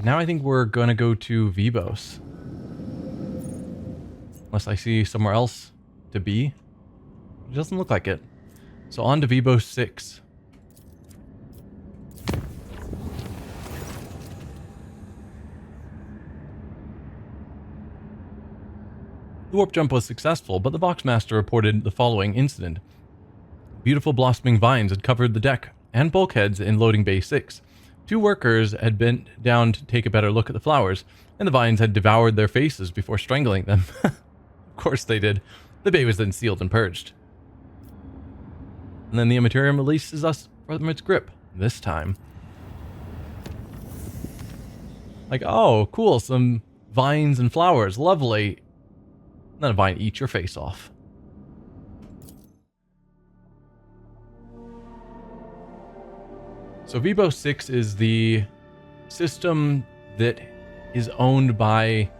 Now I think we're going to go to Vheabos. Unless I see somewhere else to be. It doesn't look like it. So on to Vheabos 6. The warp jump was successful, but the Boxmaster reported the following incident. Beautiful blossoming vines had covered the deck and bulkheads in loading bay 6. 2 workers had bent down to take a better look at the flowers, and the vines had devoured their faces before strangling them. Of course they did. The bay was then sealed and purged. And then the Imperium releases us from its grip, this time. Like, oh, cool, some vines and flowers, lovely. Then a vine eat your face off. So Vheabos 6 is the system that is owned by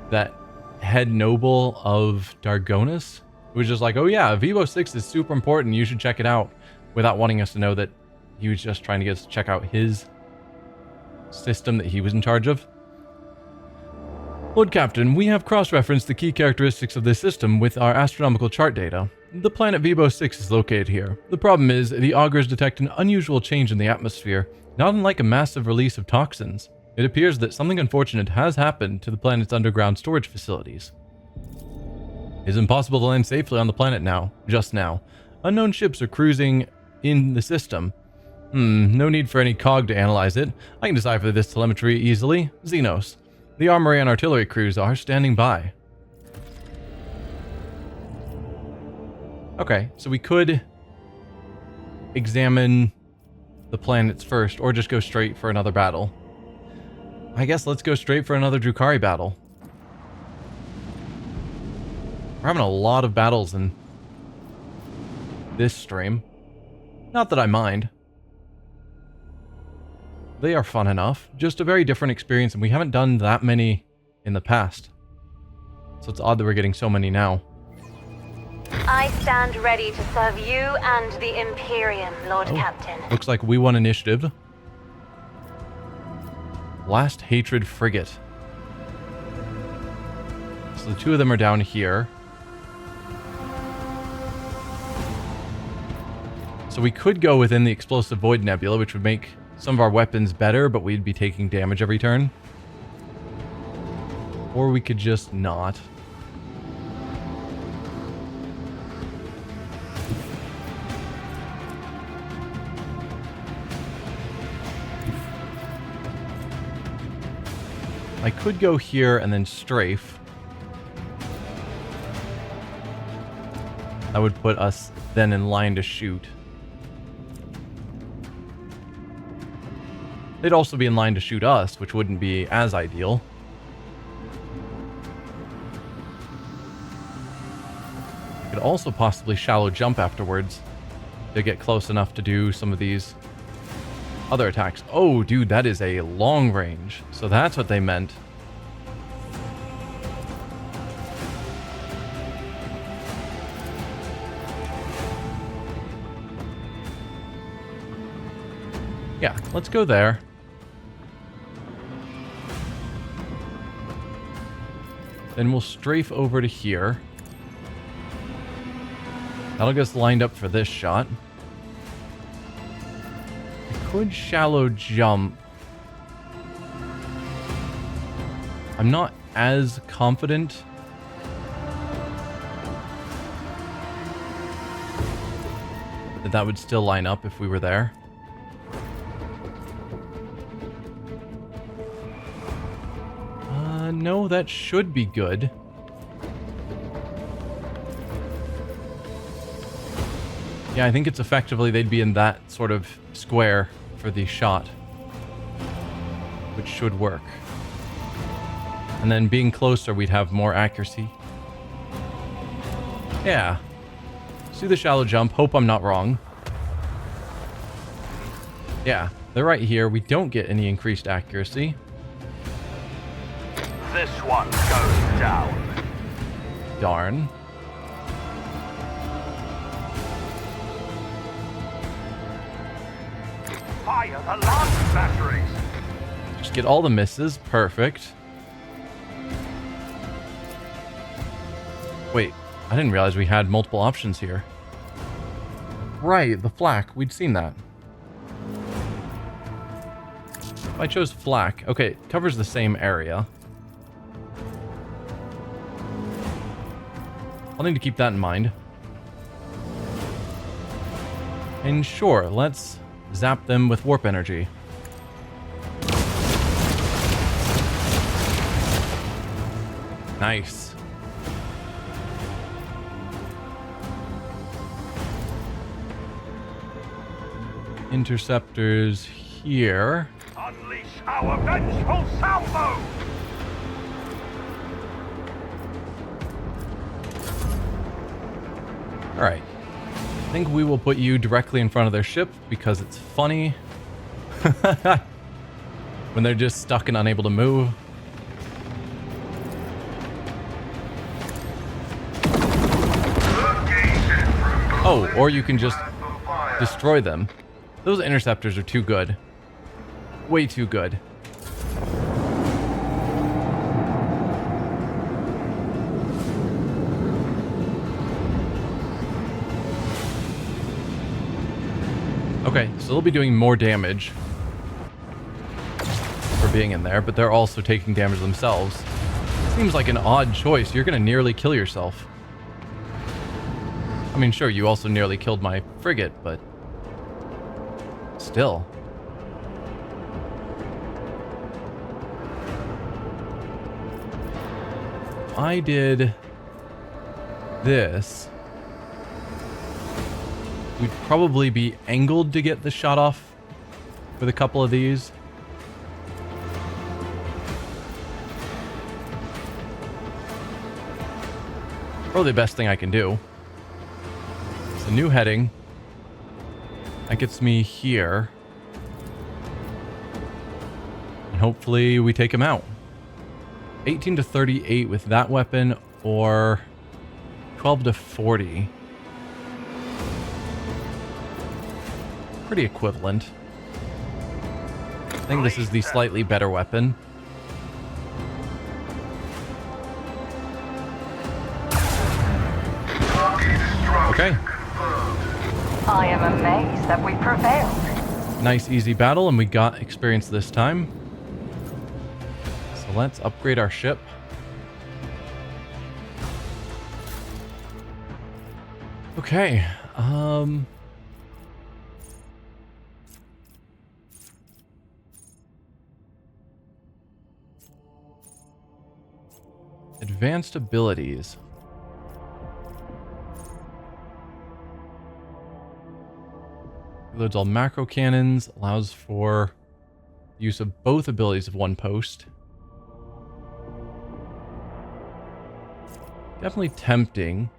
that head noble of Dargonus, who was just like, oh yeah, Vheabos 6 is super important, you should check it out, without wanting us to know that he was just trying to get us to check out his system that he was in charge of. Lord Captain, we have cross-referenced the key characteristics of this system with our astronomical chart data. The planet Vheabos 6 is located here. The problem is, the augurs detect an unusual change in the atmosphere, not unlike a massive release of toxins. It appears that something unfortunate has happened to the planet's underground storage facilities. It is impossible to land safely on the planet just now. Unknown ships are cruising in the system. No need for any cog to analyze it. I can decipher this telemetry easily. Xenos. The armory and artillery crews are standing by. Okay, so we could examine the planets first, or just go straight for another battle. I guess let's go straight for another Drukhari battle. We're having a lot of battles in this stream. Not that I mind. They are fun enough. Just a very different experience, and we haven't done that many in the past. So it's odd that we're getting so many now. I stand ready to serve you and the Imperium, Lord Captain. Looks like we won initiative. Last Hatred Frigate. So the 2 of them are down here. So we could go within the Explosive Void Nebula, which would make some of our weapons better, but we'd be taking damage every turn. Or we could just not. I could go here and then strafe. That would put us then in line to shoot. They'd also be in line to shoot us, which wouldn't be as ideal. I could also possibly shallow jump afterwards to get close enough to do some of these other attacks. Oh, dude, that is a long range. So that's what they meant. Yeah, let's go there. Then we'll strafe over to here. That'll get us lined up for this shot. I could shallow jump. I'm not as confident. That would still line up if we were there. No, that should be good. Yeah, I think it's effectively they'd be in that sort of square for the shot, which should work. And then being closer, we'd have more accuracy. Yeah. See the shallow jump. Hope I'm not wrong. Yeah, they're right here. We don't get any increased accuracy. This one goes down. Darn. Fire the lance batteries. Just get all the misses. Perfect. Wait, I didn't realize we had multiple options here. Right, the flak. We'd seen that. If I chose flak. Okay, it covers the same area. I'll need to keep that in mind. And sure, let's zap them with warp energy. Nice. Interceptors here. Unleash our vengeful salvo! Alright. I think we will put you directly in front of their ship because it's funny. When they're just stuck and unable to move. Oh, or you can just destroy them. Those interceptors are too good. Way too good. Okay, so they'll be doing more damage for being in there, but they're also taking damage themselves. Seems like an odd choice. You're gonna nearly kill yourself. I mean, sure, you also nearly killed my frigate, but still. If I did this, we'd probably be angled to get the shot off with a couple of these. Probably the best thing I can do. It's a new heading. That gets me here. And hopefully we take him out. 18 to 38 with that weapon, or 12 to 40. Pretty equivalent. I think this is the slightly better weapon. Okay. I am amazed that we prevailed. Nice easy battle, and we got experience this time. So let's upgrade our ship. Okay. Advanced abilities. Loads all macro cannons, allows for use of both abilities of one post. Definitely tempting.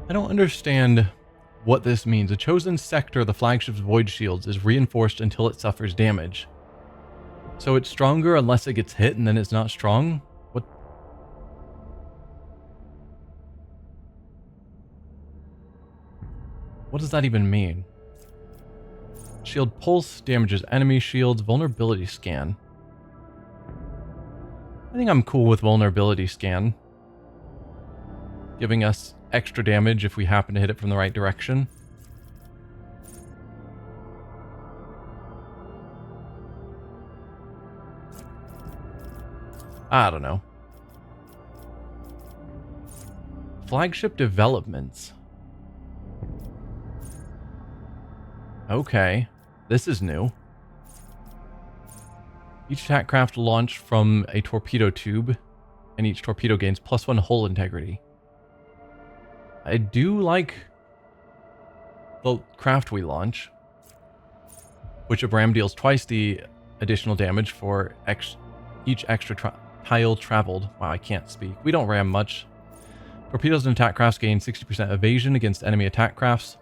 I don't understand what this means. A chosen sector of the flagship's void shields is reinforced until it suffers damage. So it's stronger unless it gets hit and then it's not strong? What does that even mean? Shield pulse damages enemy shields. Vulnerability scan. I think I'm cool with vulnerability scan. Giving us extra damage if we happen to hit it from the right direction. I don't know. Flagship developments. Okay, this is new. Each attack craft launched from a torpedo tube, and each torpedo gains +1 hull integrity. I do like the craft we launch, which of ram deals twice the additional damage for each extra tile traveled. Wow, I can't speak. We don't ram much. Torpedoes and attack crafts gain 60% evasion against enemy attack crafts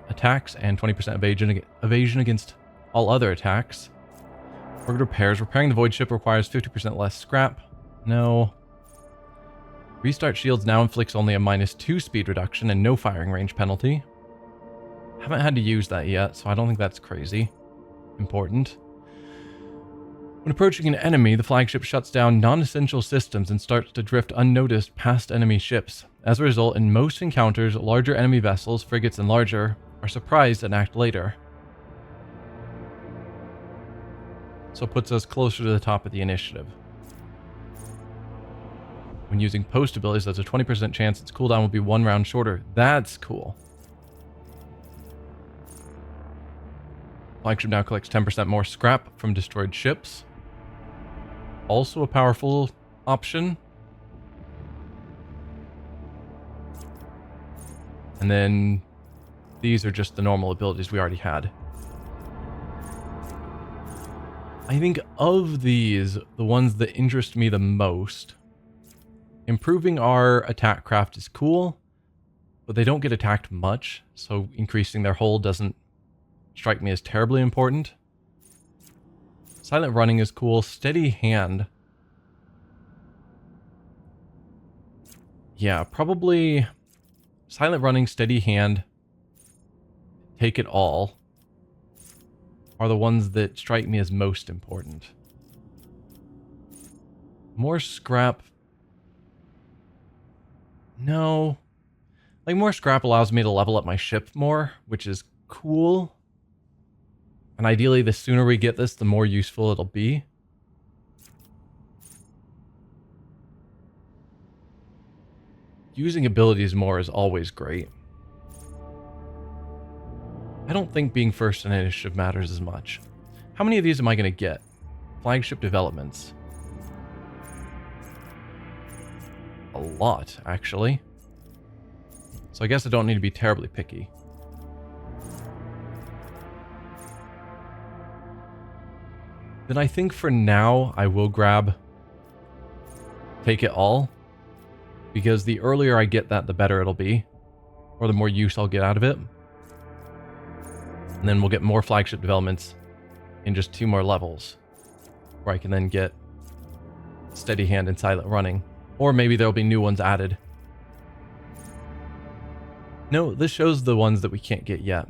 attacks and 20% evasion against all other attacks. Ordered repairs. Repairing the void ship requires 50% less scrap. No. Restart shields now inflicts only a -2 speed reduction and no firing range penalty. Haven't had to use that yet, so I don't think that's crazy important. When approaching an enemy, the flagship shuts down non-essential systems and starts to drift unnoticed past enemy ships. As a result, in most encounters, larger enemy vessels, frigates and larger, are surprised and act later. So it puts us closer to the top of the initiative. When using post abilities, there's a 20% chance its cooldown will be 1 round shorter. That's cool. Flagship now collects 10% more scrap from destroyed ships. Also a powerful option. And then these are just the normal abilities we already had. I think of these, the ones that interest me the most, improving our attack craft is cool, but they don't get attacked much, so increasing their hull doesn't strike me as terribly important. Silent running is cool. Steady hand. Yeah, probably silent running, steady hand, take it all are the ones that strike me as most important. More scrap. No. Like, more scrap allows me to level up my ship more, which is cool. And ideally, the sooner we get this, the more useful it'll be. Using abilities more is always great. I don't think being first in initiative matters as much. How many of these am I going to get? Flagship developments. A lot, actually. So I guess I don't need to be terribly picky. Then I think for now, I will grab take it all. Because the earlier I get that, the better it'll be. Or the more use I'll get out of it. And then we'll get more flagship developments in just 2 more levels. Where I can then get steady hand and silent running. Or maybe there'll be new ones added. No, this shows the ones that we can't get yet.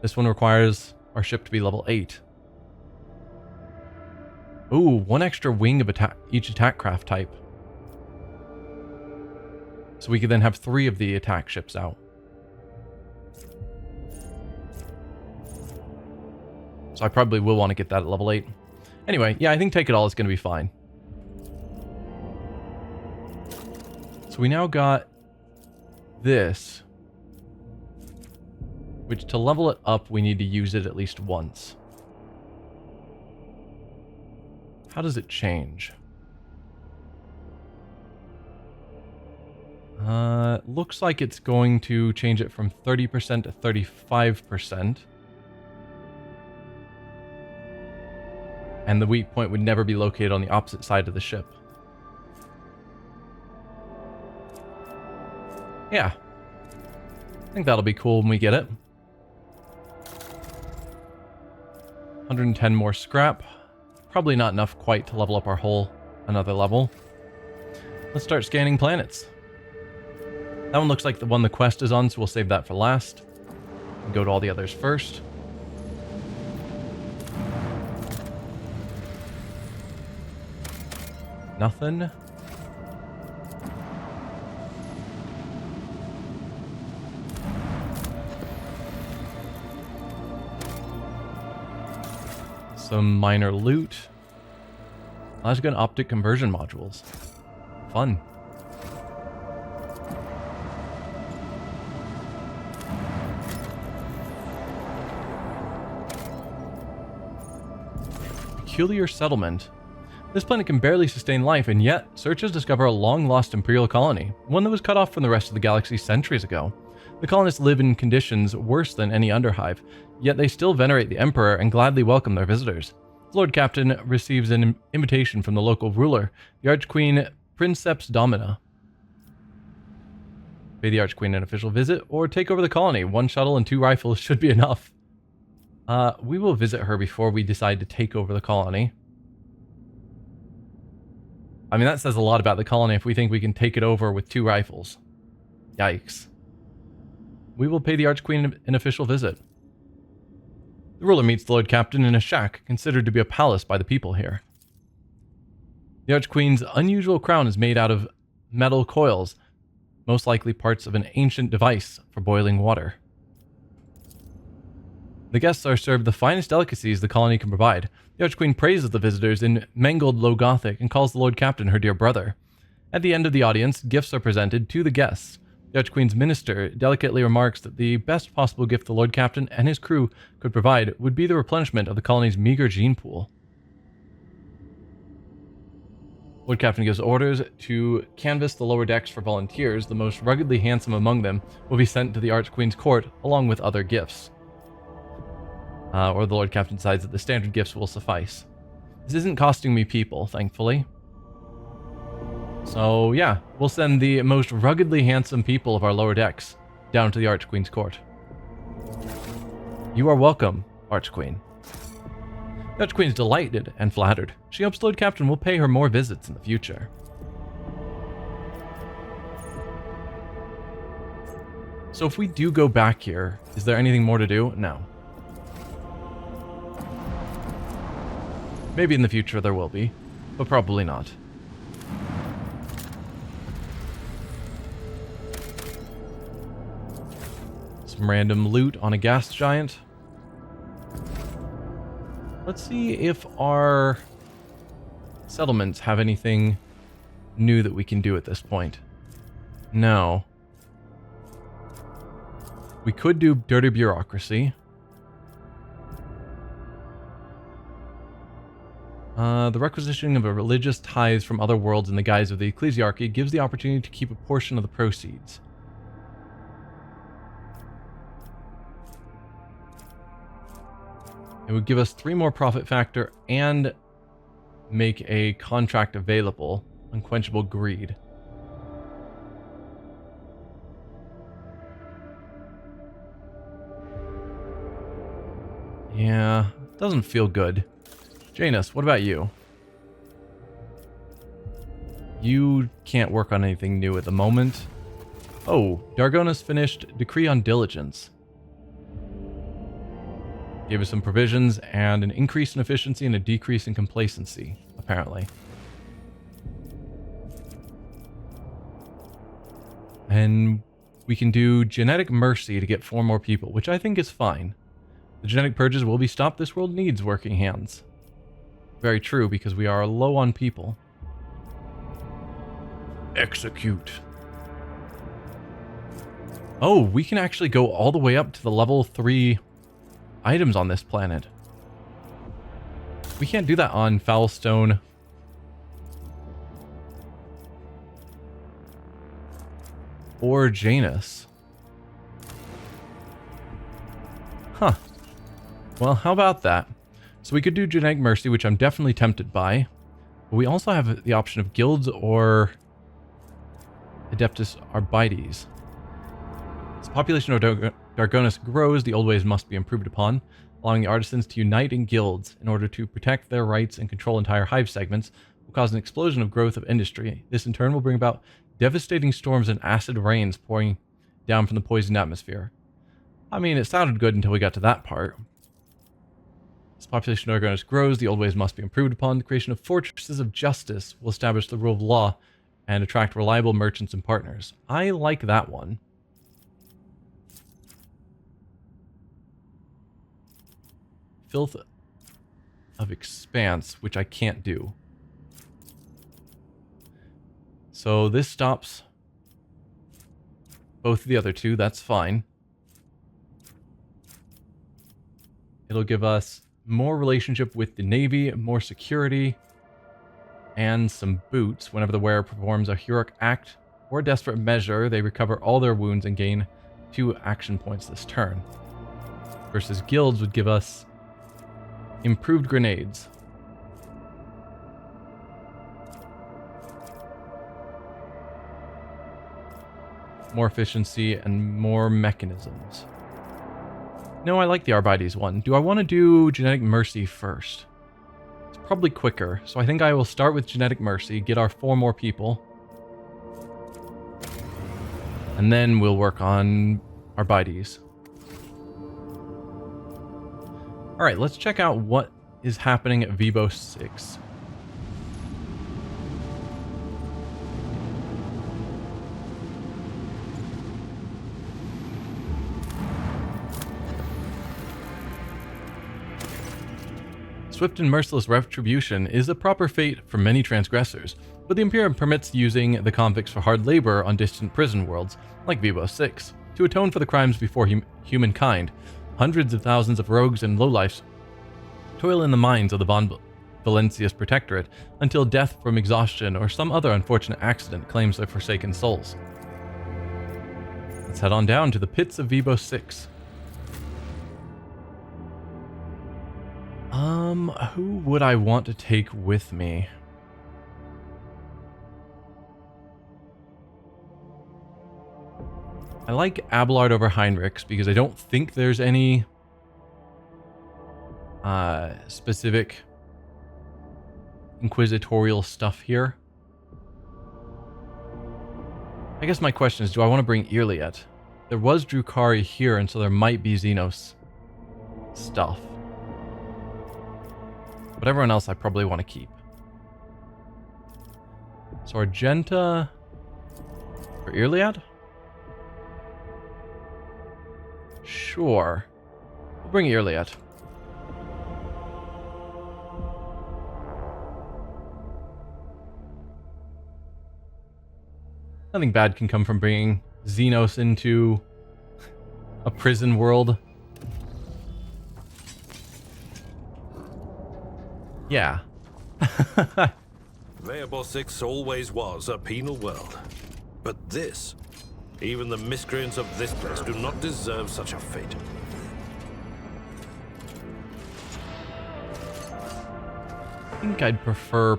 This one requires our ship to be level 8. Ooh, 1 extra wing of each attack craft type. So we could then have 3 of the attack ships out. So I probably will want to get that at level 8. Anyway, yeah, I think take it all is going to be fine. So we now got this. Which, to level it up, we need to use it at least once. How does it change? Looks like it's going to change it from 30% to 35%. And the weak point would never be located on the opposite side of the ship. Yeah. I think that'll be cool when we get it. 110 more scrap. Probably not enough quite to level up our hull another level. Let's start scanning planets. That one looks like the one the quest is on, so we'll save that for last. And go to all the others first. Nothing. Some minor loot. Lasgun optic conversion modules. Fun. Peculiar settlement. This planet can barely sustain life, and yet searchers discover a long-lost Imperial colony, one that was cut off from the rest of the galaxy centuries ago. The colonists live in conditions worse than any underhive, yet they still venerate the Emperor and gladly welcome their visitors. The Lord Captain receives an invitation from the local ruler, the Archqueen Princeps Domina. Pay the Archqueen an official visit, or take over the colony. 1 shuttle and 2 rifles should be enough. We will visit her before we decide to take over the colony. I mean, that says a lot about the colony if we think we can take it over with 2 rifles. Yikes. We will pay the Archqueen an official visit. The ruler meets the Lord Captain in a shack considered to be a palace by the people here. The Archqueen's unusual crown is made out of metal coils, most likely parts of an ancient device for boiling water. The guests are served the finest delicacies the colony can provide. The Archqueen praises the visitors in mangled Low Gothic and calls the Lord Captain her dear brother. At the end of the audience, gifts are presented to the guests. The Archqueen's minister delicately remarks that the best possible gift the Lord Captain and his crew could provide would be the replenishment of the colony's meager gene pool. Lord Captain gives orders to canvass the lower decks for volunteers. The most ruggedly handsome among them will be sent to the Archqueen's court along with other gifts. Or the Lord Captain decides that the standard gifts will suffice. This isn't costing me people, thankfully. So yeah, we'll send the most ruggedly handsome people of our lower decks down to the Archqueen's court. You are welcome, Archqueen. The Archqueen is delighted and flattered. She hopes Lord Captain will pay her more visits in the future. So if we do go back here, is there anything more to do? No. Maybe in the future there will be, but probably not. Some random loot on a gas giant. Let's see if our settlements have anything new that we can do at this point. No. We could do dirty bureaucracy. The requisitioning of a religious tithe from other worlds in the guise of the ecclesiarchy gives the opportunity to keep a portion of the proceeds. It would give us 3 more profit factor and make a contract available. Unquenchable greed. Yeah, doesn't feel good. Janus, what about you? You can't work on anything new at the moment. Oh, Dargonis finished Decree on Diligence. Gave us some provisions and an increase in efficiency and a decrease in complacency, apparently. And we can do Genetic Mercy to get 4 more people, which I think is fine. The genetic purges will be stopped. This world needs working hands. Very true, because we are low on people. Execute. Oh, we can actually go all the way up to the level 3 items on this planet. We can't do that on Foulstone. Or Janus. Huh. Well, how about that? So we could do Genetic Mercy, which I'm definitely tempted by. But we also have the option of guilds or Adeptus Arbites. As the population of Dargonis grows, the old ways must be improved upon, allowing the artisans to unite in guilds in order to protect their rights and control entire hive segments will cause an explosion of growth of industry. This in turn will bring about devastating storms and acid rains pouring down from the poisoned atmosphere. I mean, it sounded good until we got to that part. As the population of Dargonis grows, the old ways must be improved upon. The creation of fortresses of justice will establish the rule of law and attract reliable merchants and partners. I like that one. Filth of Expanse, which I can't do. So this stops both of the other 2. That's fine. It'll give us more relationship with the Navy, more security, and some boots. Whenever the wearer performs a heroic act or a desperate measure, they recover all their wounds and gain 2 action points this turn. Versus guilds would give us improved grenades. More efficiency and more mechanisms. No, I like the Arbites one. Do I want to do Genetic Mercy first? It's probably quicker, so I think I will start with Genetic Mercy, get our 4 more people. And then we'll work on our bodies. Alright, let's check out what is happening at Vheabos 6. Swift and merciless retribution is a proper fate for many transgressors, but the Imperium permits using the convicts for hard labor on distant prison worlds, like Vheabos 6, to atone for the crimes before humankind. Hundreds of thousands of rogues and lowlifes toil in the mines of the Von Valencius Protectorate until death from exhaustion or some other unfortunate accident claims their forsaken souls. Let's head on down to the pits of Vheabos 6. Who would I want to take with me? I like Abelard over Heinrichs because I don't think there's any specific inquisitorial stuff here. I guess my question is, do I want to bring Irliet? There was Drukari here, and so there might be Xenos stuff. But everyone else I probably want to keep. So Argenta for Irliad? Sure. We'll bring Irliad. Nothing bad can come from bringing Xenos into a prison world. Yeah. Vheabos 6 always was a penal world. But this, even the miscreants of this place do not deserve such a fate. I think I'd prefer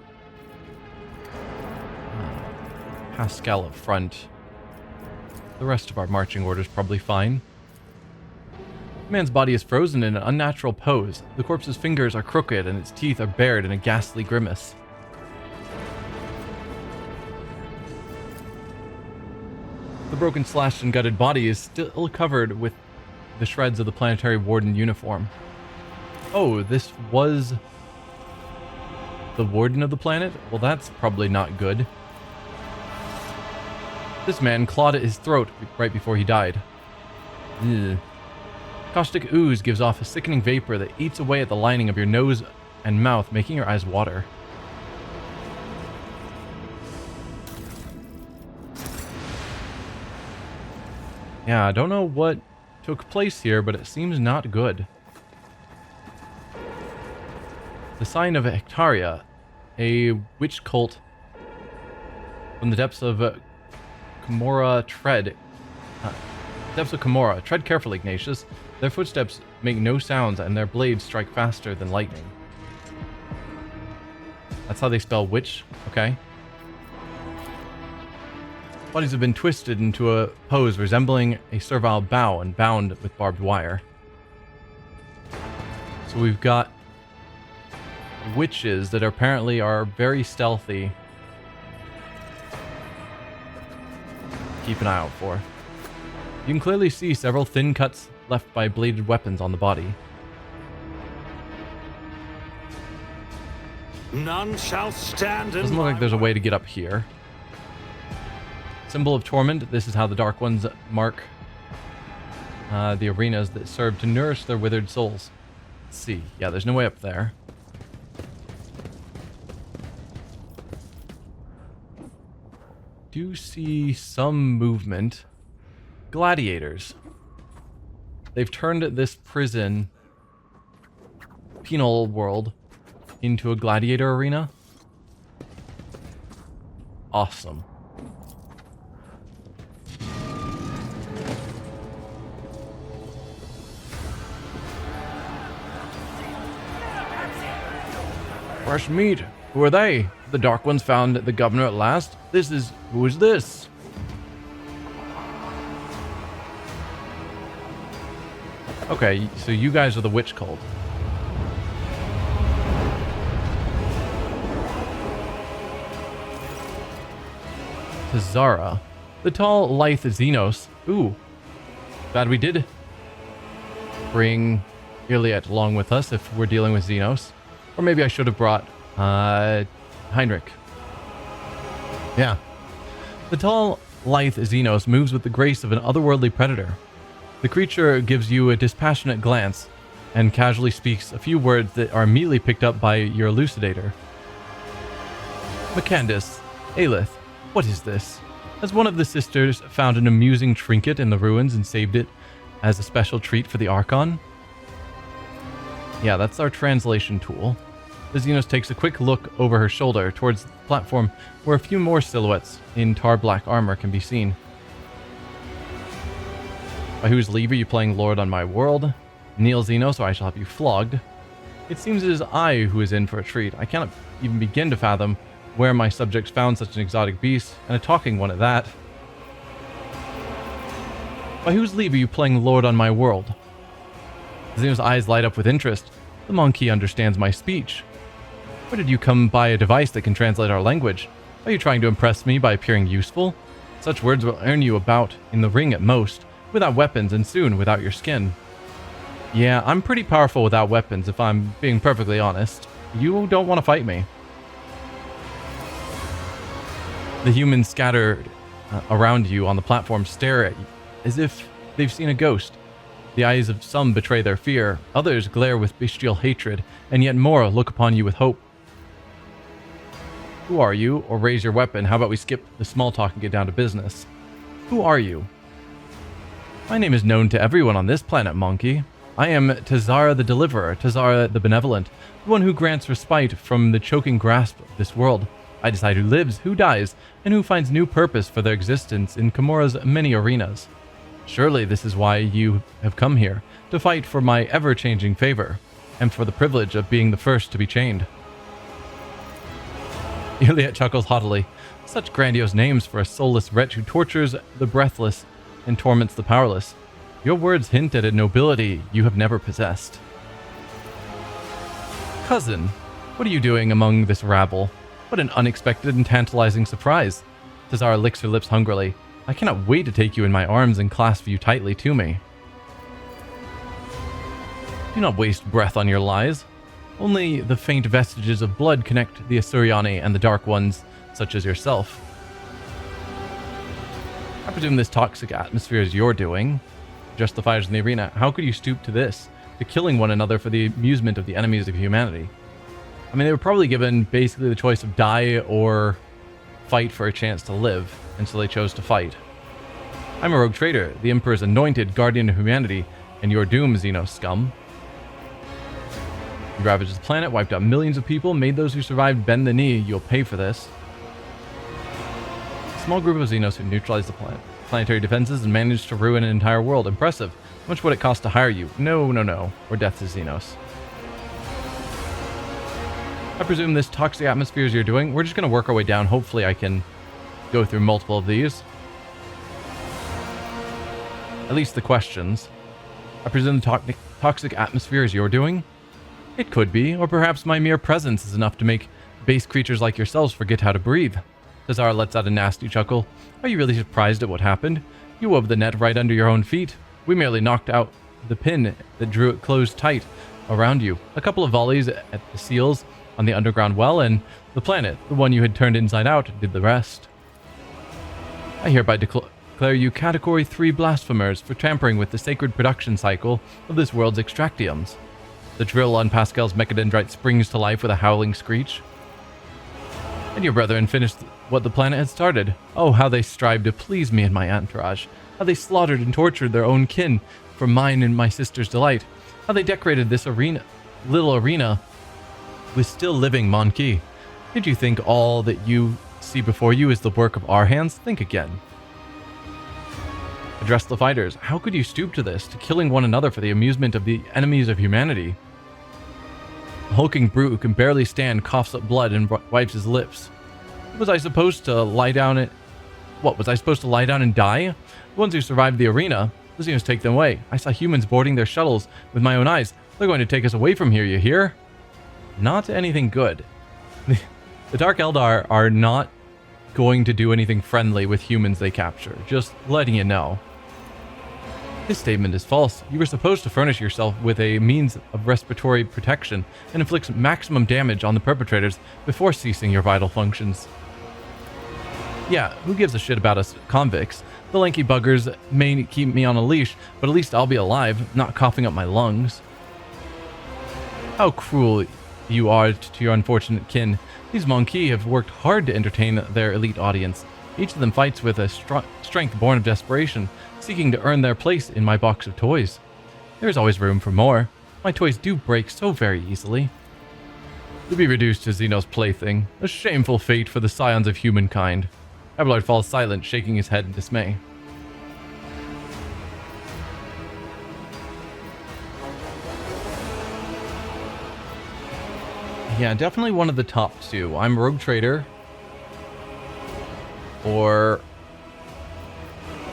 Pascal up front. The rest of our marching order's probably fine. The man's body is frozen in an unnatural pose. The corpse's fingers are crooked and its teeth are bared in a ghastly grimace. The broken, slashed, and gutted body is still covered with the shreds of the planetary warden uniform. Oh, this was the warden of the planet? Well, that's probably not good. This man clawed at his throat right before he died. Ugh. Caustic ooze gives off a sickening vapor that eats away at the lining of your nose and mouth, making your eyes water. Yeah, I don't know what took place here, but it seems not good. The sign of Hectaria, a witch cult from the depths of Comora tread. Depths of Comora. Tread carefully, Ignatius. Their footsteps make no sounds, and their blades strike faster than lightning. That's how they spell witch, okay? Bodies have been twisted into a pose resembling a servile bow and bound with barbed wire. So we've got witches that apparently are very stealthy. Keep an eye out for. You can clearly see several thin cuts left by bladed weapons on the body. None shall stand in Doesn't look like there's a way to get up here. Symbol of torment. This is how the Dark Ones mark the arenas that serve to nourish their withered souls. Let's see. Yeah, there's no way up there. Do see some movement. Gladiators. They've turned this prison penal world into a gladiator arena. Awesome. Fresh meat. Who are they? The Dark Ones found the governor at last. Who is this? Okay, so you guys are the witch cult. to Zara. The tall, lithe Xenos. Ooh. Glad we did bring Iliad along with us if we're dealing with Xenos. Or maybe I should have brought Heinrich. Yeah. The tall, lithe Xenos moves with the grace of an otherworldly predator. The creature gives you a dispassionate glance and casually speaks a few words that are immediately picked up by your elucidator. Macandus, Aelith, what is this? Has one of the sisters found an amusing trinket in the ruins and saved it as a special treat for the Archon? Yeah, that's our translation tool. The Xenos takes a quick look over her shoulder towards the platform where a few more silhouettes in tar black armor can be seen. By whose leave are you playing Lord on my world? Kneel, Xenos, or I shall have you flogged. It seems it is I who is in for a treat. I cannot even begin to fathom where my subjects found such an exotic beast, and a talking one at that. By whose leave are you playing Lord on my world? Xenos' eyes light up with interest. The monkey understands my speech. Where did you come by a device that can translate our language? Are you trying to impress me by appearing useful? Such words will earn you about in the ring at most, without weapons and soon without your skin. Yeah, I'm pretty powerful without weapons if I'm being perfectly honest. You don't want to fight me. The humans scattered around you on the platform stare at you as if they've seen a ghost. The eyes of some betray their fear, others glare with bestial hatred, and yet more look upon you with hope. Who are you? Or raise your weapon. How about we skip the small talk and get down to business? Who are you? My name is known to everyone on this planet, monkey. I am Tazara the Deliverer, Tazara the Benevolent, the one who grants respite from the choking grasp of this world. I decide who lives, who dies, and who finds new purpose for their existence in Comora's many arenas. Surely this is why you have come here, to fight for my ever-changing favor, and for the privilege of being the first to be chained. Iliad chuckles haughtily. Such grandiose names for a soulless wretch who tortures the breathless and torments the powerless. Your words hint at a nobility you have never possessed. Cousin, what are you doing among this rabble? What an unexpected and tantalizing surprise. Tazara licks her lips hungrily. I cannot wait to take you in my arms and clasp you tightly to me. Do not waste breath on your lies. Only the faint vestiges of blood connect the Asuriani and the Dark Ones, such as yourself. I presume this toxic atmosphere is your doing. Just the fighters in the arena. How could you stoop to this? To killing one another for the amusement of the enemies of humanity? I mean, they were probably given basically the choice of die or fight for a chance to live, and so they chose to fight. I'm a rogue traitor, the Emperor's anointed guardian of humanity, and your doom, Xenos scum. You ravaged the planet, wiped out millions of people, made those who survived bend the knee. You'll pay for this. A small group of Xenos who neutralized the planetary defenses and managed to ruin an entire world. Impressive. How much would it cost to hire you? No. Or death to Xenos. I presume this toxic atmosphere is you're doing. We're just going to work our way down. Hopefully I can go through multiple of these. At least the questions. I presume the toxic atmosphere is your doing? It could be, or perhaps my mere presence is enough to make base creatures like yourselves forget how to breathe. Tazara lets out a nasty chuckle. Are you really surprised at what happened? You wove the net right under your own feet. We merely knocked out the pin that drew it closed tight around you. A couple of volleys at the seals on the underground well, and the planet, the one you had turned inside out, did the rest. I hereby declare you Category 3 blasphemers for tampering with the sacred production cycle of this world's extractiums. The drill on Pascal's mechadendrite springs to life with a howling screech. And your brethren finished what the planet had started. Oh, how they strived to please me and my entourage. How they slaughtered and tortured their own kin for mine and my sister's delight. How they decorated this little arena with still living Monkey. Did you think all that you see before you is the work of our hands? Think again. Address the fighters. How could you stoop to this, to killing one another for the amusement of the enemies of humanity? A hulking brute who can barely stand coughs up blood and wipes his lips. Was I supposed to lie down and... What, was I supposed to lie down and die? The ones who survived the arena, the Xenos take them away. I saw humans boarding their shuttles with my own eyes. They're going to take us away from here, you hear? Not anything good. The Dark Eldar are not going to do anything friendly with humans they capture. Just letting you know. This statement is false. You were supposed to furnish yourself with a means of respiratory protection and inflict maximum damage on the perpetrators before ceasing your vital functions. Yeah, who gives a shit about us convicts? The lanky buggers may keep me on a leash, but at least I'll be alive, not coughing up my lungs. How cruel you are to your unfortunate kin. These Monkey have worked hard to entertain their elite audience. Each of them fights with a strength born of desperation, seeking to earn their place in my box of toys. There is always room for more. My toys do break so very easily. To be reduced to Xenos' plaything, a shameful fate for the scions of humankind. Abelard falls silent, shaking his head in dismay. Yeah, definitely one of the top two. I'm Rogue Trader. Or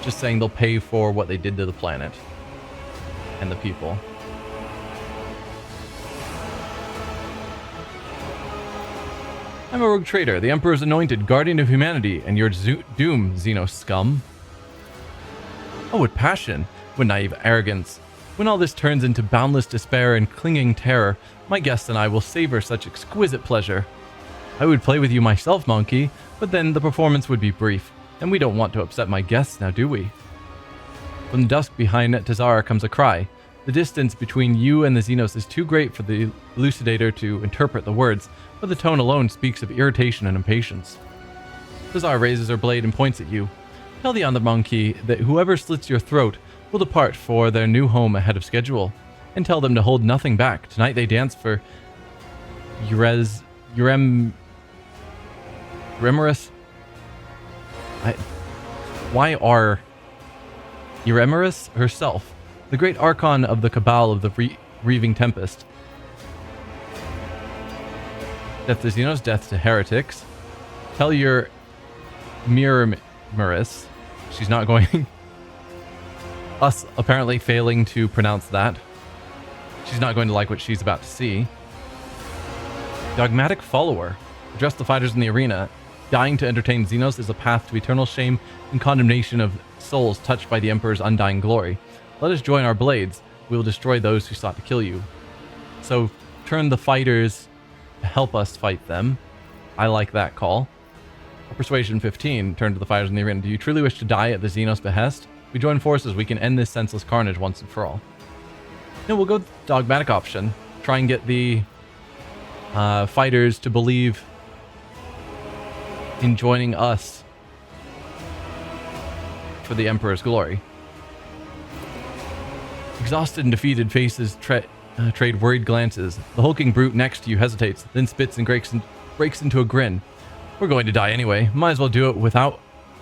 just saying they'll pay for what they did to the planet and the people. I'm a Rogue Trader, the Emperor's anointed guardian of humanity, and your doom, Xenos scum. Oh, what passion, what naive arrogance. When all this turns into boundless despair and clinging terror, my guests and I will savor such exquisite pleasure. I would play with you myself, Monkey, but then the performance would be brief, and we don't want to upset my guests now, do we? From the dusk behind Tazara comes a cry. The distance between you and the Xenos is too great for the elucidator to interpret the words, but the tone alone speaks of irritation and impatience. Tazara raises her blade and points at you. Tell the other Monkey that whoever slits your throat will depart for their new home ahead of schedule, and tell them to hold nothing back. Tonight they dance for Euremerus. Why are Euremerus herself, the great archon of the cabal of the Reaving Tempest. Death to Xenos, death to heretics. Tell your Euremerus, she's not going... Us apparently failing to pronounce that. She's not going to like what she's about to see. Dogmatic follower. Address the fighters in the arena. Dying to entertain Xenos is a path to eternal shame and condemnation of souls touched by the Emperor's undying glory. Let us join our blades. We will destroy those who sought to kill you. So turn the fighters to help us fight them. I like that call. Persuasion 15. Turn to the fighters in the arena. Do you truly wish to die at the Xenos' behest? We join forces, we can end this senseless carnage once and for all. No, we'll go with the dogmatic option. Try and get the fighters to believe in joining us for the Emperor's glory. Exhausted and defeated faces trade worried glances. The hulking brute next to you hesitates, then spits and breaks into a grin. We're going to die anyway. Might as well do it without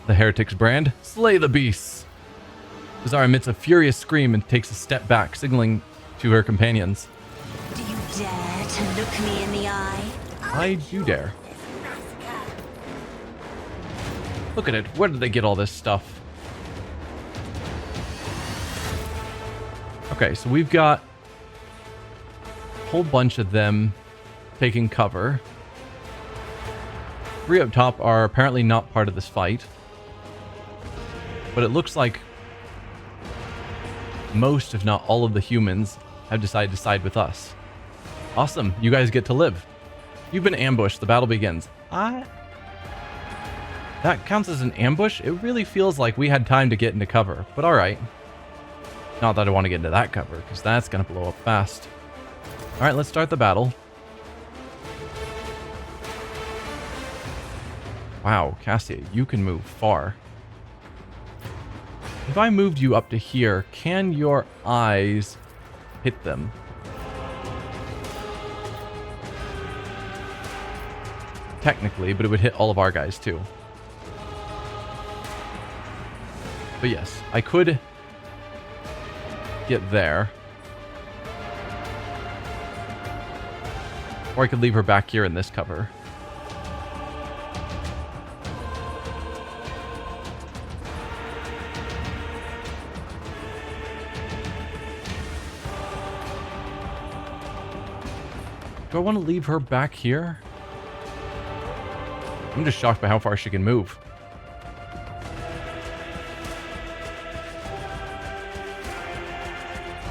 the heretic's brand. Slay the beasts! Tazara emits a furious scream and takes a step back, signaling to her companions. Do you dare to look me in the eye? I do dare. Look at it. Where did they get all this stuff? Okay, so we've got a whole bunch of them taking cover. 3 up top are apparently not part of this fight. But it looks like most, if not all, of the humans have decided to side with us. Awesome. You guys get to live. You've been ambushed. The battle begins. That counts as an ambush? It really feels like we had time to get into cover, but alright. Not that I want to get into that cover, because that's going to blow up fast. Alright, let's start the battle. Wow, Cassia, you can move far. If I moved you up to here, can your eyes hit them? Technically, but it would hit all of our guys too. But yes, I could get there. Or I could leave her back here in this cover. Do I want to leave her back here? I'm just shocked by how far she can move.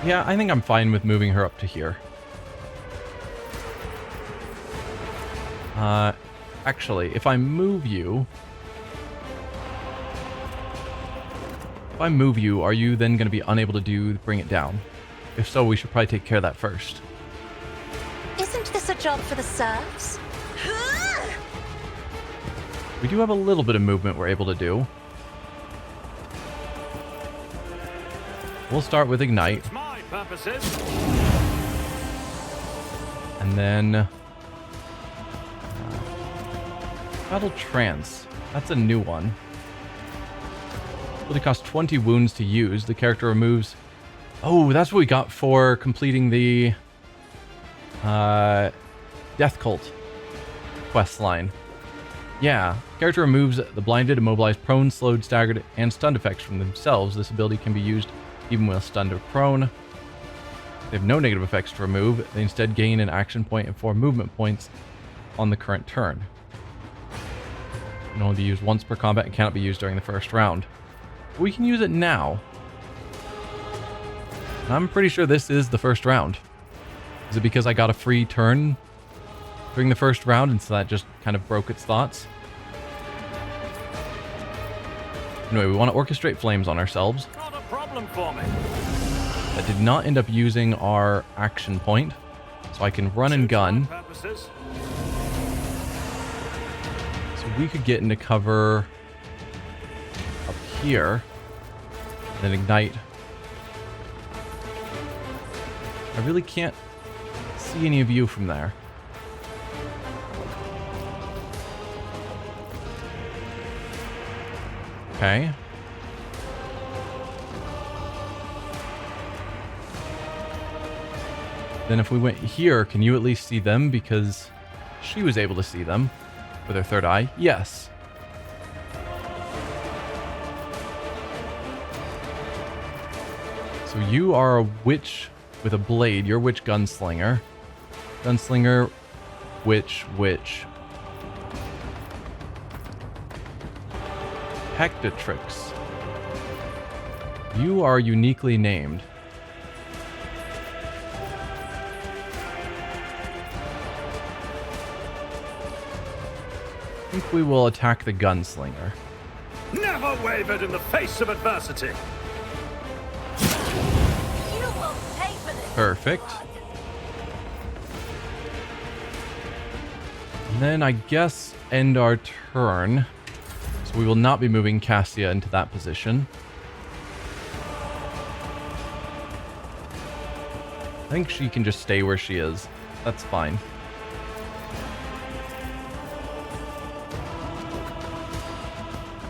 Yeah, I think I'm fine with moving her up to here. Actually, if I move you... If I move you, are you then going to be unable to bring it down? If so, we should probably take care of that first. Isn't this a job for the serfs? We do have a little bit of movement we're able to do. We'll start with Ignite. My purposes. And then... Battle Trance. That's a new one. It costs 20 wounds to use. The character removes... Oh, that's what we got for completing the... Death Cult quest line. Yeah. Character removes the blinded, immobilized, prone, slowed, staggered, and stunned effects from themselves. This ability can be used even while stunned or prone. They have no negative effects to remove. They instead gain an action point and 4 movement points on the current turn. Can only be used once per combat and cannot be used during the first round. But we can use it now. I'm pretty sure this is the first round. Is it because I got a free turn during the first round and so that just kind of broke its thoughts? Anyway, we want to orchestrate flames on ourselves. Not a problem for me. That did not end up using our action point, so I can run and gun. Purposes. So we could get into cover up here, then ignite. I really can't see any of you from there. Okay. Then if we went here, can you at least see them? Because she was able to see them with her third eye. Yes. So you are a witch with a blade. You're a witch gunslinger. Gunslinger, witch. Hectatrix. You are uniquely named. I think we will attack the gunslinger. Never wavered in the face of adversity. You will pay for this. Perfect. And then I guess end our turn. So we will not be moving Cassia into that position. I think she can just stay where she is. That's fine.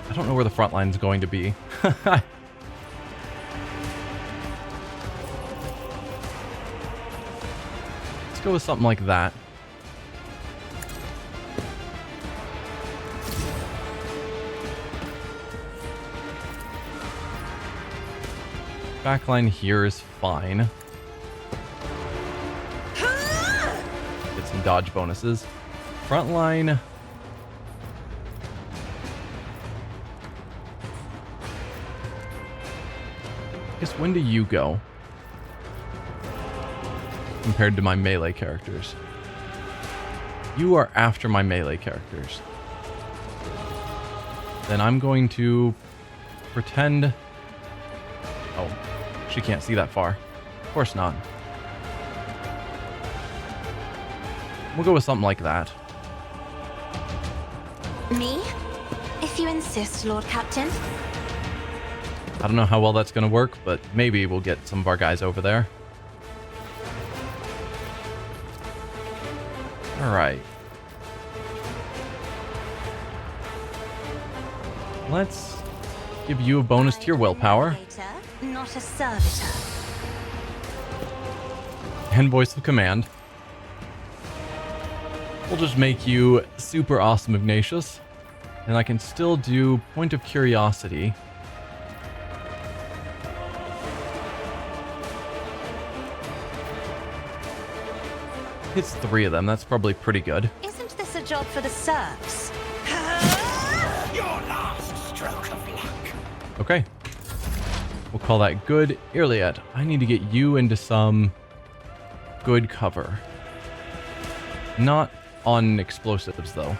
I don't know where the front line's going to be. Let's go with something like that. Backline here is fine. Get some dodge bonuses. Frontline. I guess when do you go? Compared to my melee characters. You are after my melee characters. Then I'm going to pretend... Oh, she can't see that far. Of course not. We'll go with something like that. Me? If you insist, Lord Captain. I don't know how well that's going to work, but maybe we'll get some of our guys over there. All right. Let's give you a bonus to your willpower. Not a servitor. And voice of command. We'll just make you super awesome, Ignatius. And I can still do point of curiosity. Hits 3 of them. That's probably pretty good. Isn't this a job for the serfs? We'll call that good. Iliad, I need to get you into some good cover. Not on explosives, though.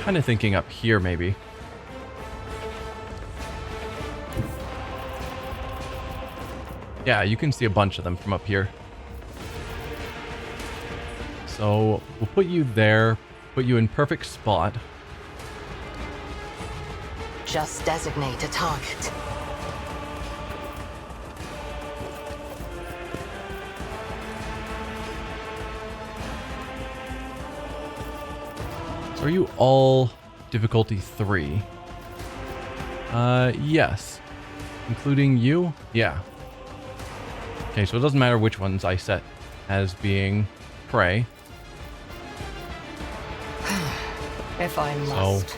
Kind of thinking up here, maybe. Yeah, you can see a bunch of them from up here. So we'll put you there, put you in perfect spot. Just designate a target. So are you all difficulty 3? Yes. Including you? Yeah. Okay, so it doesn't matter which ones I set as being prey. If I must. So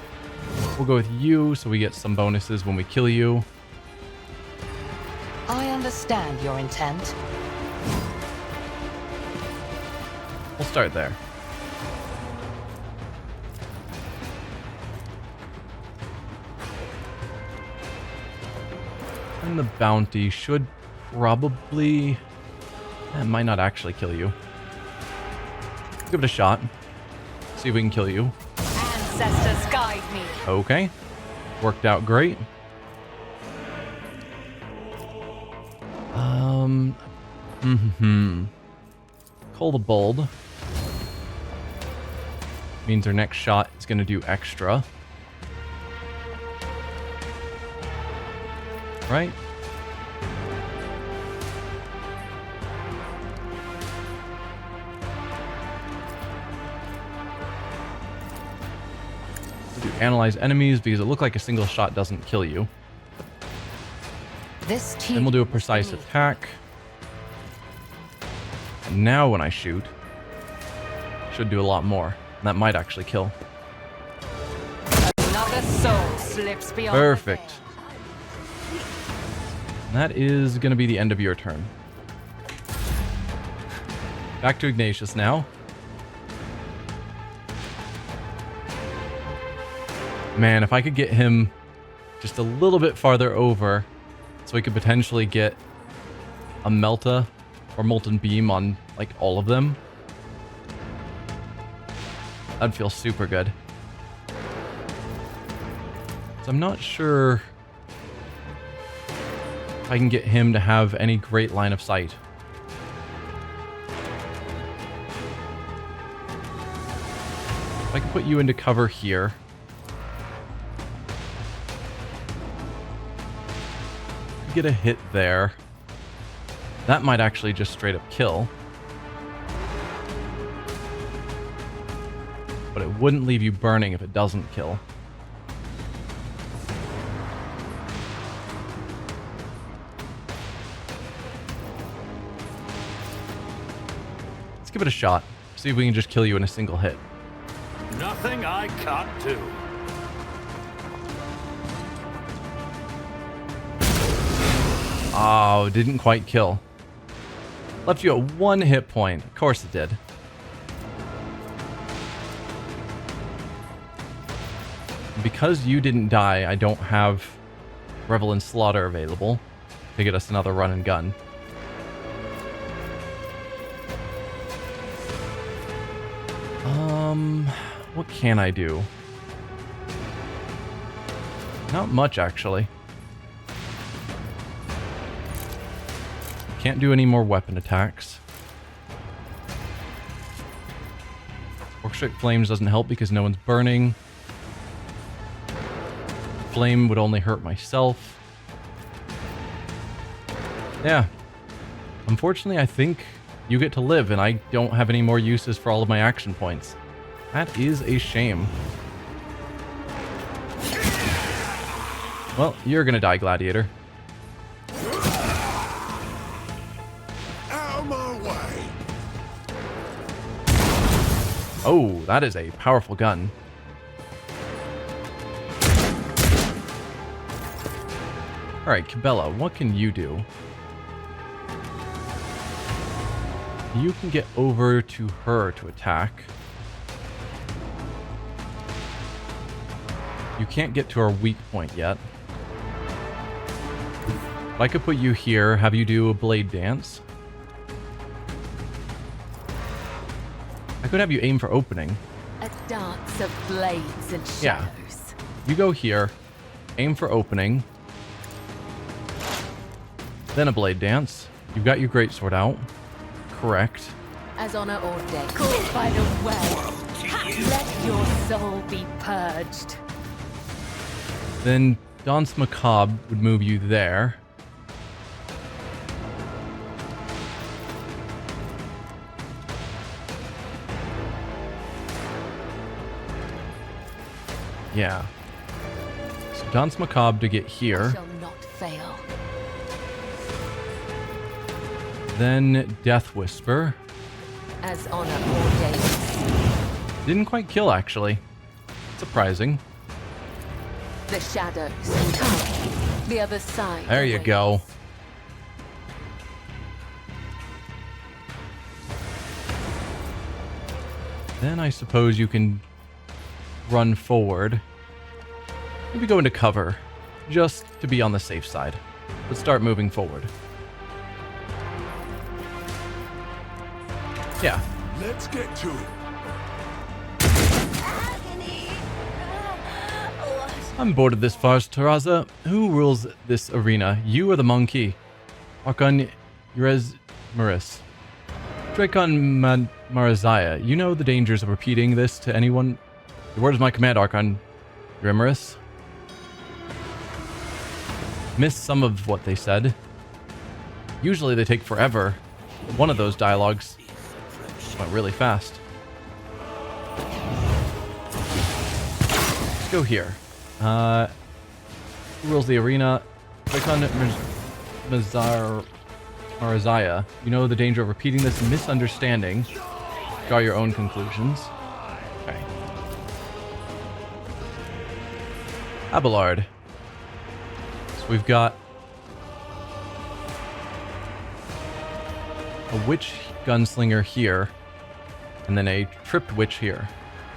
we'll go with you so we get some bonuses when we kill you. I understand your intent. We'll start there. And the bounty should probably... It might not actually kill you. Give it a shot. See if we can kill you. Ancestors guide me. Okay. Worked out great. Call the Bold. Means our next shot is going to do extra. Right? Do analyze enemies because it looked like a single shot doesn't kill you. This team. Then we'll do a precise attack. And now when I shoot, should do a lot more. And that might actually kill. Another soul slips beyond. Perfect. That is going to be the end of your turn. Back to Ignatius now. Man, if I could get him just a little bit farther over so we could potentially get a Melta or Molten Beam on like all of them, that'd feel super good. So I'm not sure if I can get him to have any great line of sight. If I can put you into cover here. Get a hit there. That might actually just straight up kill. But it wouldn't leave you burning if it doesn't kill. Let's give it a shot. See if we can just kill you in a single hit. Nothing I can't do. Oh, didn't quite kill. Left you at 1 hit point. Of course it did. Because you didn't die, I don't have Revel and Slaughter available to get us another run and gun. What can I do? Not much, actually. Can't do any more weapon attacks. Orchestrate Flames doesn't help because no one's burning. Flame would only hurt myself. Yeah. Unfortunately, I think you get to live and I don't have any more uses for all of my action points. That is a shame. Well, you're gonna die, Gladiator. Out of my way. Oh, that is a powerful gun. Alright, Cabela, what can you do? You can get over to her to attack. You can't get to our weak point yet. If I could put you here, have you do a blade dance. I could have you aim for opening. A dance of blades and shadows. Yeah. You go here, aim for opening, then a blade dance. You've got your greatsword out. Correct. As honor ordained by the way, let your soul be purged. Then Danse Macabre would move you there. Yeah. So Danse Macabre to get here. Shall not fail. Then Death Whisper. As honor ordained. Didn't quite kill, actually. Surprising. The shadows come. The other side. There you go. Then I suppose you can run forward. Maybe go into cover, just to be on the safe side. Let's start moving forward. Yeah. Let's get to it. I'm bored of this farce, Taraza. Who rules this arena? You or the monkey? Archon Maris. Dracon Marazaya. You know the dangers of repeating this to anyone? The word is my command, Archon Grimaris. Missed some of what they said. Usually they take forever. One of those dialogues went really fast. Let's go here. Who rules the arena? Dracon Marazaya. You know the danger of repeating this misunderstanding. Draw your own conclusions. Okay. Abelard. So we've got a witch gunslinger here, and then a tripped witch here.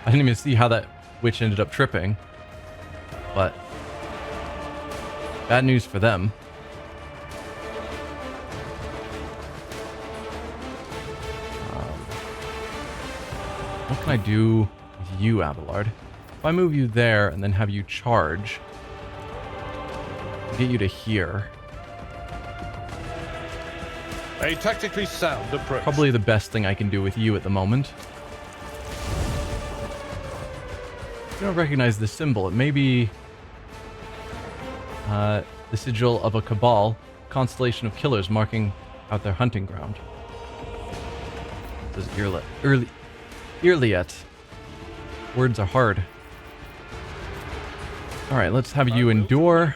I didn't even see how that witch ended up tripping, but bad news for them. What can I do with you, Abelard? If I move you there and then have you charge, get you to here. A tactically sound approach. Probably the best thing I can do with you at the moment. I don't recognize the symbol. It may be the sigil of a cabal, constellation of killers marking out their hunting ground. This is Irliet. Words are hard. Alright, let's have you endure.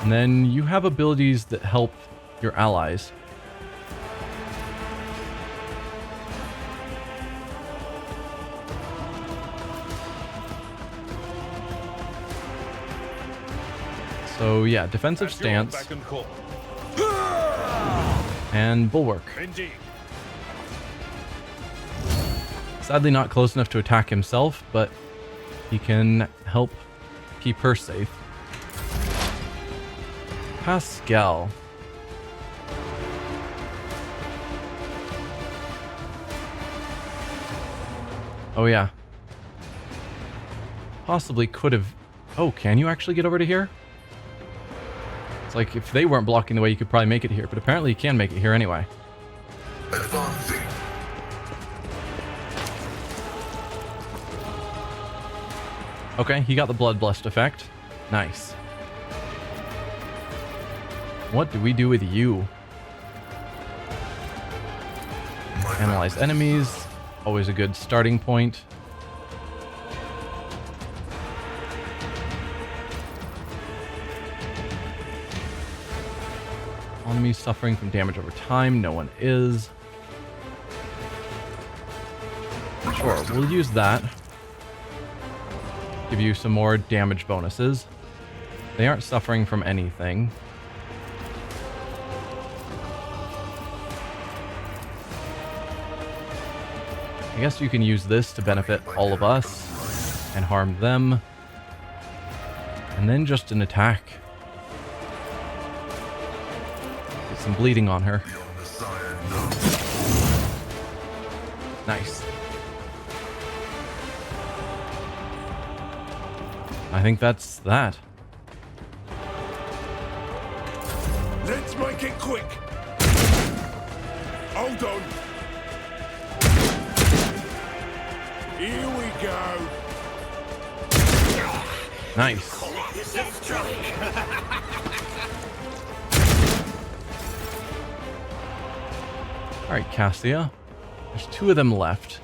And then you have abilities that help your allies. So yeah, defensive stance and bulwark. Indeed. Sadly not close enough to attack himself, but he can help keep her safe. Pascal. Oh yeah. Possibly could have... Oh, can you actually get over to here? It's like if they weren't blocking the way, you could probably make it here, but apparently you can make it here anyway. Advancing. Okay, he got the blood blessed effect. Nice. What do we do with you? Analyze enemies. Always a good starting point. Enemies suffering from damage over time. No one is. Sure, we'll use that. Give you some more damage bonuses. They aren't suffering from anything. I guess you can use this to benefit all of us. and harm them. And then just an attack. Get some bleeding on her. Nice. I think that's that. Let's make it quick. Hold on. Here we go. Nice. Alright, Cassia. There's 2 of them left.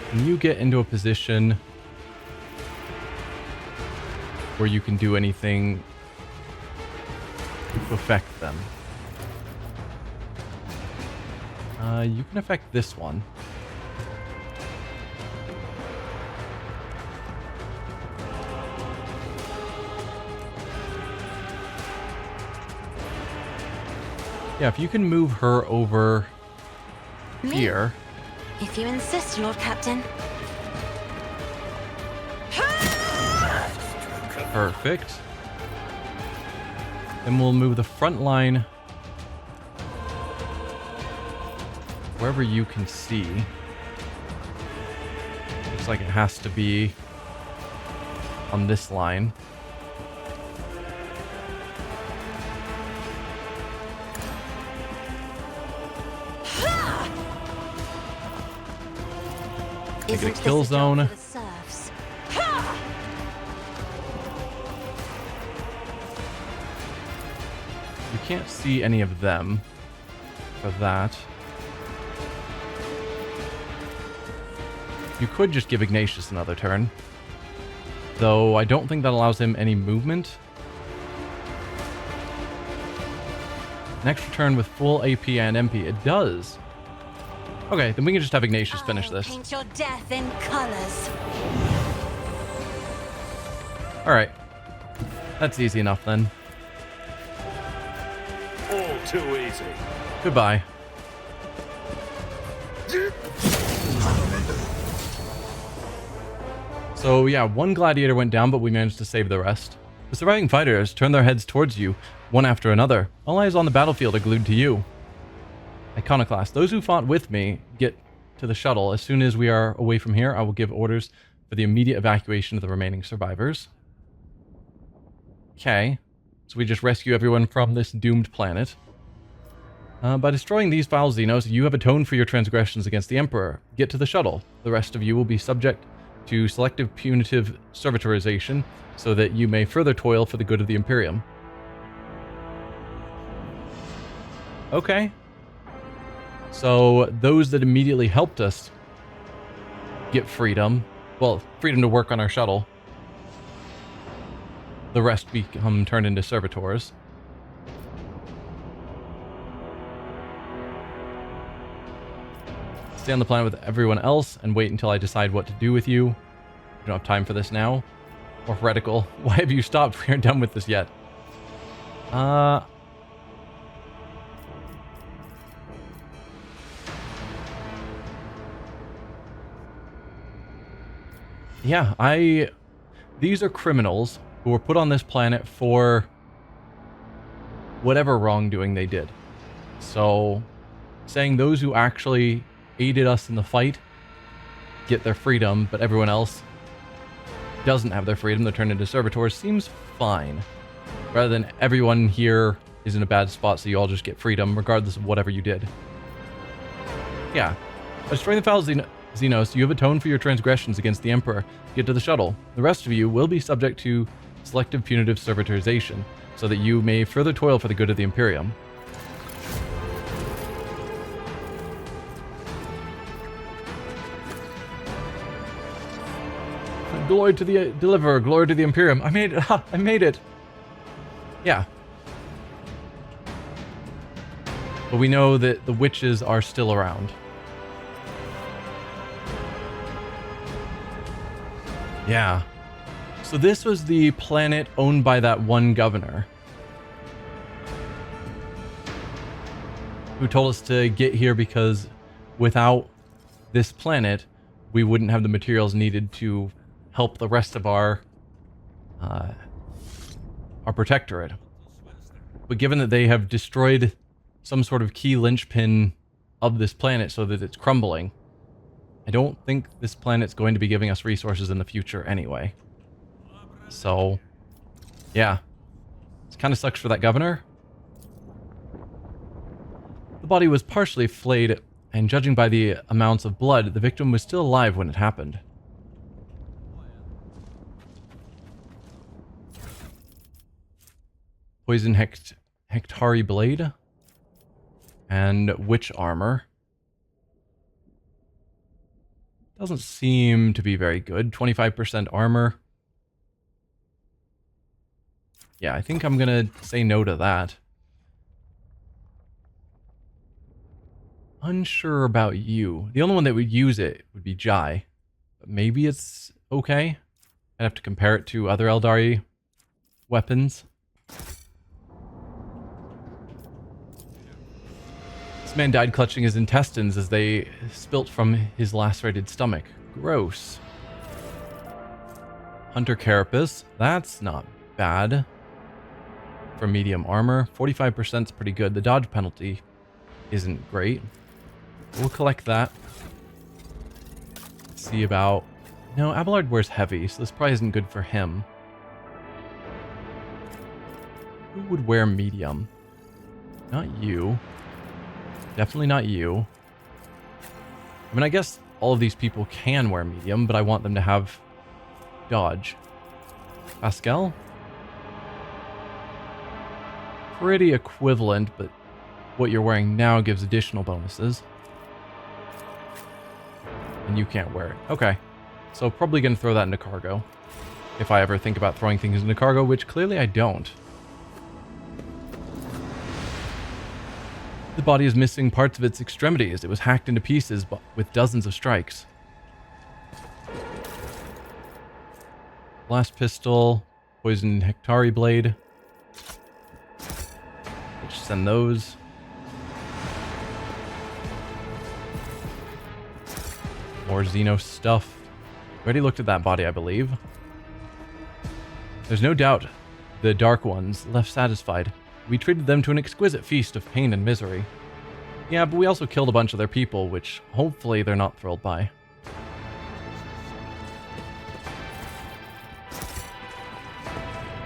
Can you get into a position where you can do anything to affect them? You can affect this one. Yeah, if you can move her over here. If you insist, Lord Captain. Perfect. Then we'll move the front line wherever you can see. Looks like it has to be on this line. Make it a kill zone. You can't see any of them for that. You could just give Ignatius another turn, though I don't think that allows him any movement. An extra turn with full AP and MP. It does. Okay, then we can just have Ignatius finish this. Paint your death in colors. Alright. That's easy enough then. All too easy. Goodbye. So yeah, 1 gladiator went down, but we managed to save the rest. The surviving fighters turn their heads towards you, one after another. All eyes on the battlefield are glued to you. Iconoclast. Those who fought with me get to the shuttle. As soon as we are away from here, I will give orders for the immediate evacuation of the remaining survivors. Okay. So we just rescue everyone from this doomed planet. By destroying these vile xenos, you have atoned for your transgressions against the Emperor. Get to the shuttle. The rest of you will be subject to selective punitive servitorization, so that you may further toil for the good of the Imperium. Okay. So those that immediately helped us get freedom, well, freedom to work on our shuttle. The rest become turned into servitors. Stay on the planet with everyone else and wait until I decide what to do with you. We don't have time for this now. Or heretical. Why have you stopped? We aren't done with this yet. Yeah, these are criminals who were put on this planet for whatever wrongdoing they did. So, saying those who actually aided us in the fight get their freedom, but everyone else doesn't have their freedom, they're turned into servitors, seems fine. Rather than everyone here is in a bad spot, so you all just get freedom, regardless of whatever you did. Yeah. By destroying the foul Xenos, you have atoned for your transgressions against the Emperor. Get to the shuttle. The rest of you will be subject to selective punitive servitorization, so that you may further toil for the good of the Imperium. Glory to the Deliverer, glory to the Imperium. I made it. Ha, I made it. Yeah. But we know that the witches are still around. Yeah. So this was the planet owned by that one governor who told us to get here because without this planet, we wouldn't have the materials needed to help the rest of our protectorate. But given that they have destroyed some sort of key linchpin of this planet so that it's crumbling, I don't think this planet's going to be giving us resources in the future anyway. So, yeah. It kind of sucks for that governor. The body was partially flayed, and judging by the amounts of blood, the victim was still alive when it happened. Poison Hectari blade. And witch armor. Doesn't seem to be very good. 25% armor. Yeah, I think I'm gonna say no to that. Unsure about you. The only one that would use it would be Jai. But maybe it's okay. I'd have to compare it to other Eldari weapons. This man died clutching his intestines as they spilt from his lacerated stomach. Gross. Hunter Carapace. That's not bad. For medium armor. 45% is pretty good. The dodge penalty isn't great. We'll collect that. Let's see about... No, Abelard wears heavy, so this probably isn't good for him. Who would wear medium? Not you. Definitely not you. I mean, I guess all of these people can wear medium, but I want them to have dodge. Pascal? Pretty equivalent, but what you're wearing now gives additional bonuses. And you can't wear it. Okay. So probably going to throw that into cargo. If I ever think about throwing things into cargo, which clearly I don't. The body is missing parts of its extremities. It was hacked into pieces with dozens of strikes. Blast pistol, poison Hectari blade. Let's send those. More xenos stuff. Already looked at that body, I believe. There's no doubt the Dark Ones left satisfied. We treated them to an exquisite feast of pain and misery. Yeah, but we also killed a bunch of their people, which hopefully they're not thrilled by.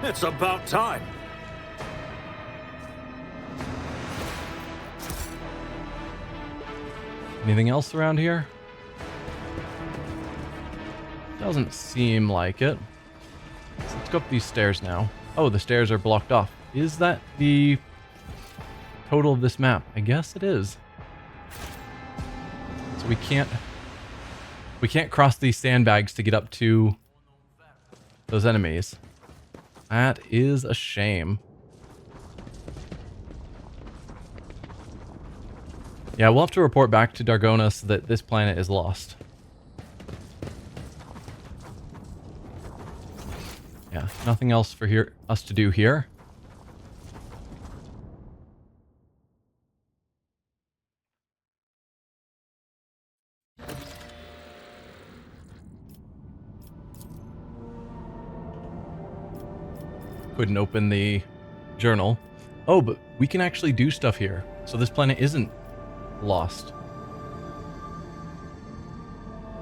It's about time. Anything else around here? Doesn't seem like it. So let's go up these stairs now. Oh, the stairs are blocked off. Is that the total of this map? I guess it is. So we can't cross these sandbags to get up to those enemies. That is a shame. Yeah, we'll have to report back to Dargonus that this planet is lost. Yeah, nothing else for us to do here. Couldn't open the journal. Oh, but we can actually do stuff here. So this planet isn't lost.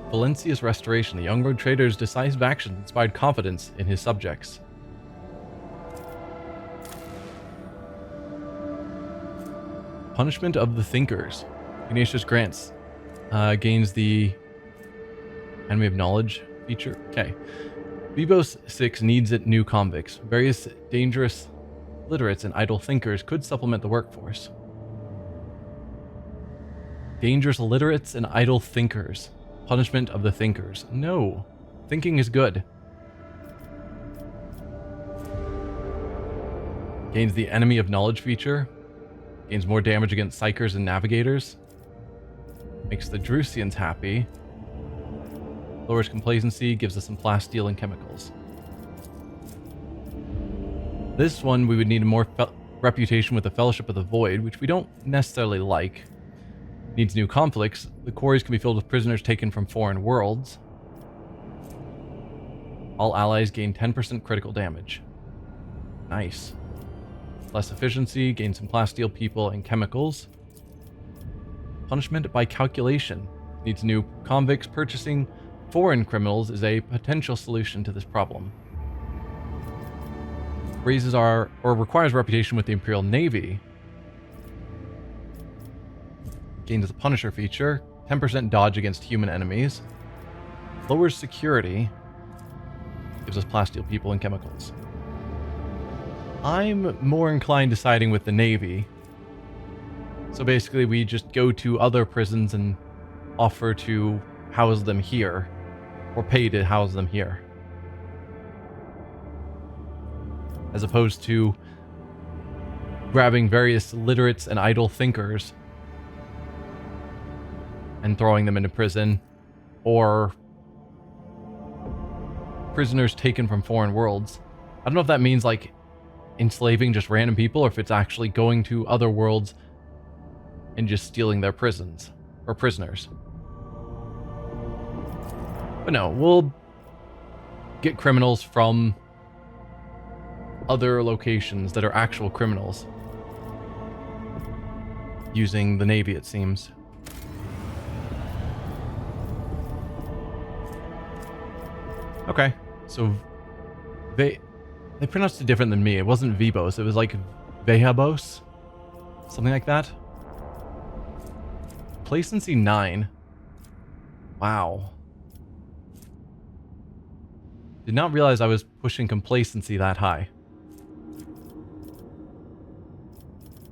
Valencia's restoration. The young road trader's decisive action inspired confidence in his subjects. Punishment of the Thinkers. Ignatius Grants gains the Enemy of Knowledge feature. Okay. Vheabos 6 needs it new convicts. Various dangerous literates and idle thinkers could supplement the workforce. Dangerous literates and idle thinkers. Punishment of the Thinkers. No. Thinking is good. Gains the Enemy of Knowledge feature. Gains more damage against psykers and navigators. Makes the Drusians happy. Lowers complacency. Gives us some plasteel and chemicals. This one we would need a more reputation with the Fellowship of the Void, which we don't necessarily like. Needs new conflicts. The quarries can be filled with prisoners taken from foreign worlds. All allies gain 10% critical damage. Nice. Less efficiency, gain some plasteel people and chemicals. Punishment by calculation. Needs new convicts. Purchasing foreign criminals is a potential solution to this problem. Raises our, or requires reputation with the Imperial Navy. Gains the Punisher feature. 10% dodge against human enemies. Lowers security. Gives us plasteel people and chemicals. I'm more inclined to siding with the Navy. So basically we just go to other prisons and offer to house them here. Or pay to house them here. As opposed to grabbing various literates and idle thinkers and throwing them into prison, or prisoners taken from foreign worlds. I don't know if that means like enslaving just random people, or if it's actually going to other worlds and just stealing their prisons or prisoners. But no, we'll get criminals from other locations that are actual criminals. Using the Navy, it seems. Okay, so they pronounced it different than me. It wasn't Vheabos, it was like Vheabos? Something like that. Complacency 9. Wow. Did not realize I was pushing complacency that high.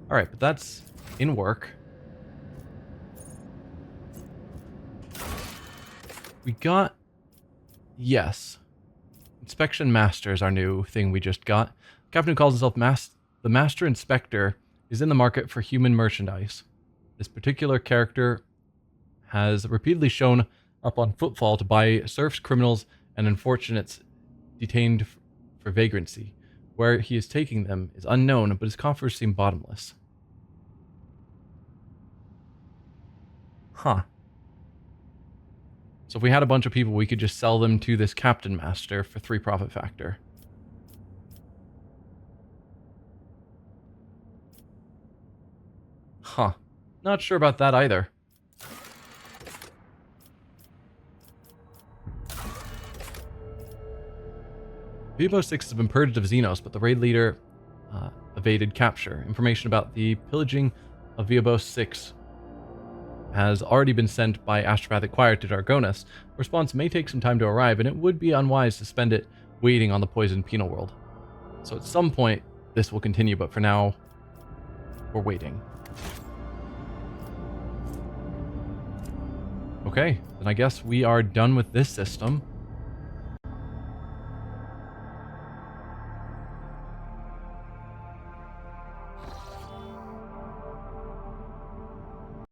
Alright, but that's in work. We got... Yes. Inspection Master is our new thing we just got. The captain who calls himself the Master Inspector is in the market for human merchandise. This particular character has repeatedly shown up on footfall to buy serfs, criminals, and unfortunates detained for vagrancy. Where he is taking them is unknown, but his coffers seem bottomless. Huh. So if we had a bunch of people, we could just sell them to this Captain Master for 3 profit factor. Huh. Not sure about that either. Vheabos 6 has been purged of xenos, but the raid leader evaded capture. Information about the pillaging of Vheabos 6 has already been sent by Astropathic Choir to Dargonus. Response may take some time to arrive, and it would be unwise to spend it waiting on the poisoned penal world. So at some point, this will continue, but for now, we're waiting. Okay, then I guess we are done with this system.